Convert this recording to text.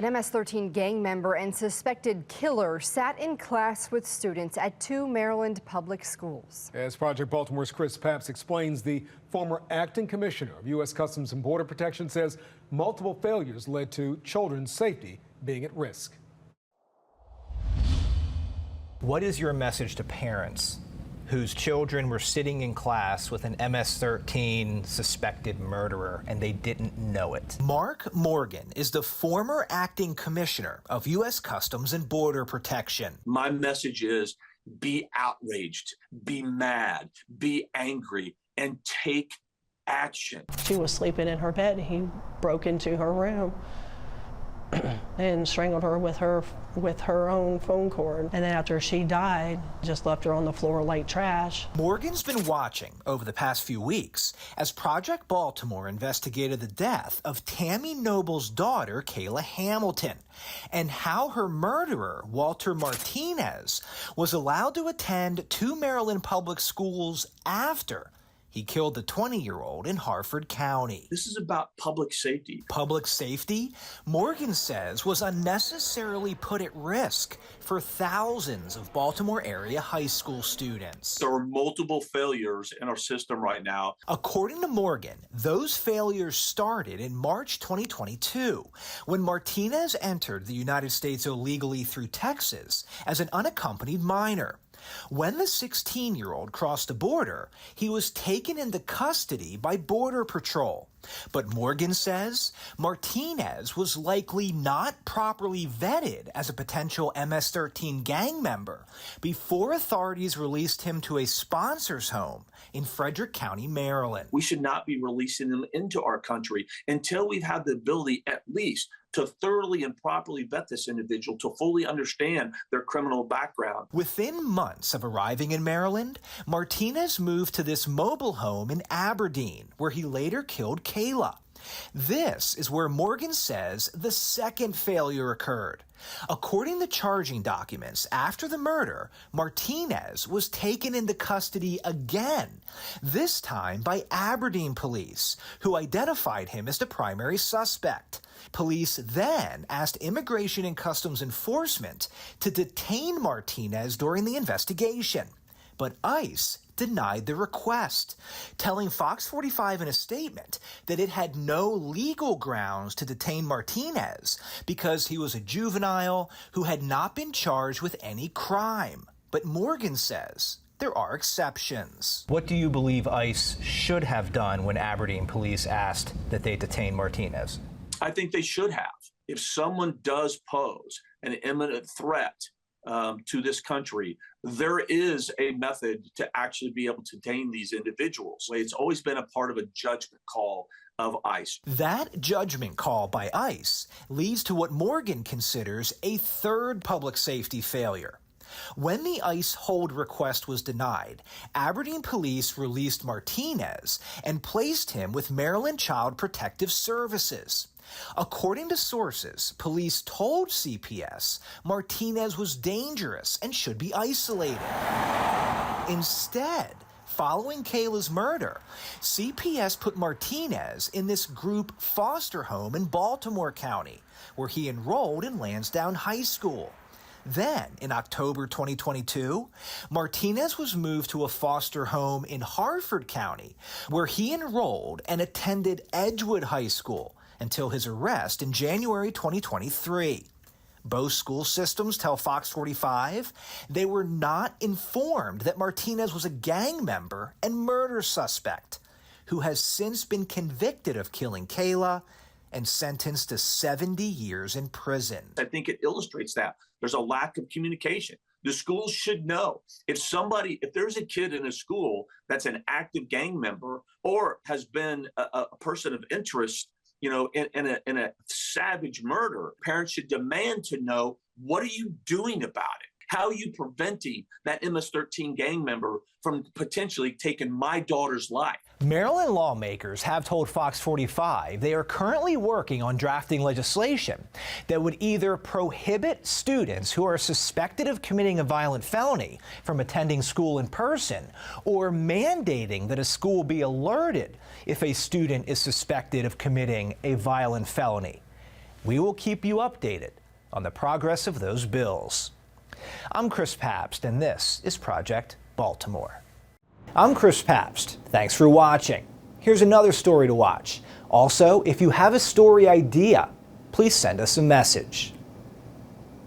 An MS-13 gang member and suspected killer sat in class with students at 2 Maryland public schools. As Project Baltimore's Chris Papst explains, the former acting commissioner of U.S. Customs and Border Protection says multiple failures led to children's safety being at risk. What is your message to parents whose children were sitting in class with an MS-13 suspected murderer and they didn't know it? Mark Morgan is the former acting commissioner of U.S. Customs and Border Protection. My message is be outraged, be mad, be angry, and take action. She was sleeping in her bed. He broke into her room and strangled her with her own phone cord. And then after she died, just left her on the floor like trash. Morgan's been watching over the past few weeks as Project Baltimore investigated the death of Tammy Noble's daughter, Kayla Hamilton, and how her murderer, Walter Martinez, was allowed to attend 2 Maryland public schools after he killed the 20-year-old in Harford County. This is about public safety. Public safety, Morgan says, was unnecessarily put at risk for thousands of Baltimore area high school students. There are multiple failures in our system right now. According to Morgan, those failures started in March 2022 when Martinez entered the United States illegally through Texas as an unaccompanied minor. When the 16-year-old crossed the border, he was taken into custody by Border Patrol. But Morgan says Martinez was likely not properly vetted as a potential MS-13 gang member before authorities released him to a sponsor's home in Frederick County, Maryland. We should not be releasing them into our country until we've had the ability at least to thoroughly and properly vet this individual, to fully understand their criminal background. Within months of arriving in Maryland, Martinez moved to this mobile home in Aberdeen, where he later killed Kayla. This is where Morgan says the second failure occurred. According to charging documents, after the murder, Martinez was taken into custody again, this time by Aberdeen police, who identified him as the primary suspect. Police then asked Immigration and Customs Enforcement to detain Martinez during the investigation, but ICE denied the request, telling Fox 45 in a statement that it had no legal grounds to detain Martinez because he was a juvenile who had not been charged with any crime. But Morgan says there are exceptions. What do you believe ICE should have done when Aberdeen police asked that they detain Martinez? I think they should have. If someone does pose an imminent threat to this country, there is a method to actually be able to detain these individuals. It's always been a part of a judgment call of ICE. That judgment call by ICE leads to what Morgan considers a third public safety failure. When the ICE hold request was denied, Aberdeen police released Martinez and placed him with Maryland Child Protective Services. According to sources, police told CPS Martinez was dangerous and should be isolated. Instead, following Kayla's murder, CPS put Martinez in this group foster home in Baltimore County, where he enrolled in Lansdowne High School. Then, in October 2022, Martinez was moved to a foster home in Harford County, where he enrolled and attended Edgewood High School until his arrest in January 2023. Both school systems tell Fox 45 they were not informed that Martinez was a gang member and murder suspect who has since been convicted of killing Kayla and sentenced to 70 years in prison. I think it illustrates that there's a lack of communication. The schools should know if there's a kid in a school that's an active gang member or has been a person of interest, in a savage murder, parents should demand to know, what are you doing about it? How are you preventing that MS-13 gang member from potentially taking my daughter's life? Maryland lawmakers have told Fox 45 they are currently working on drafting legislation that would either prohibit students who are suspected of committing a violent felony from attending school in person, or mandating that a school be alerted if a student is suspected of committing a violent felony. We will keep you updated on the progress of those bills. I'm Chris Papst, and this is Project Baltimore. I'm Chris Papst. Thanks for watching. Here's another story to watch. Also, if you have a story idea, please send us a message.